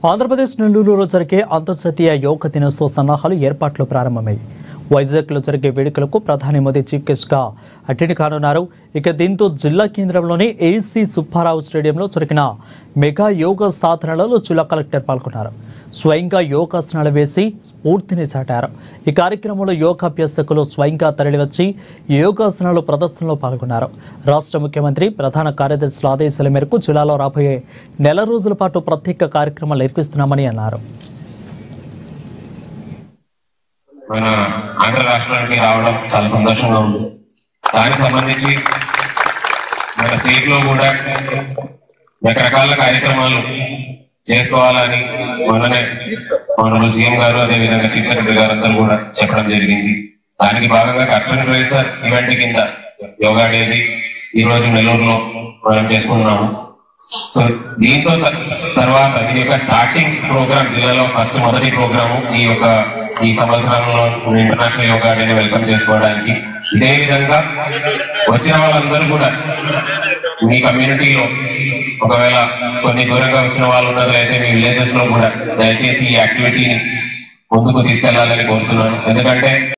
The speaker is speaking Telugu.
ఆంధ్రప్రదేశ్ నెల్లూరులో జరిగే అంతర్జాతీయ యోగా దినోత్సవ సన్నాహాలు ఏర్పాట్లు ప్రారంభమయ్యాయి. వైజాగ్లో జరిగే వేడుకలకు ప్రధాని మోదీ చీఫ్ గెస్ట్గా అటెండ్ కానున్నారు. దీంతో జిల్లా కేంద్రంలోని ఏసీ సుబ్బారావు స్టేడియంలో జరిగిన మెగా యోగా సాధనలలో జిల్లా కలెక్టర్ పాల్గొన్నారు. స్వయంగా యోగాసనాలు వేసి స్ఫూర్తిని చాటారు. ఈ కార్యక్రమంలో యోగాభ్యాసకులు స్వయంగా తరలివచ్చి యోగాసనాలు ప్రదర్శనలో పాల్గొన్నారు. రాష్ట్ర ముఖ్యమంత్రి ప్రధాన కార్యదర్శుల ఆదేశాల మేరకు జిల్లాలో రాబోయే నెల రోజుల పాటు ప్రత్యేక కార్యక్రమాలు నిర్వహిస్తున్నామని అన్నారు. మన ఆంధ్ర రాష్ట్రానికి రావడం చాలా సంతోషంగా ఉంది. దానికి సంబంధించి మన స్టేట్ లో కూడా రకరకాల కార్యక్రమాలు చేసుకోవాలని మొన్ననే ఆనరబుల్ సీఎం గారు అదేవిధంగా చీఫ్ సెక్రటరీ గారు అందరూ కూడా చెప్పడం జరిగింది. దానికి భాగంగా కర్ఫ్యూ రైసర్ ఈవెంట్ కింద యోగా డేది ఈ రోజు నెల్లూరులో మనం చేసుకున్నాము. సో దీంతో తర్వాత ఇది ఒక స్టార్టింగ్ ప్రోగ్రామ్, జిల్లాలో మొదటి ప్రోగ్రాము ఈ సంవత్సరంలో ఇంటర్నేషనల్ యోగా డేని వెల్కమ్ చేసుకోవడానికి. ఇదే విధంగా వచ్చిన వాళ్ళందరూ కూడా మీ కమ్యూనిటీలో ఒకవేళ కొన్ని దూరంగా వచ్చిన వాళ్ళు ఉన్నట్లయితే మీ విలేజెస్ లో కూడా దయచేసి ఈ యాక్టివిటీని ముందుకు తీసుకెళ్లాలని కోరుతున్నాను. ఎందుకంటే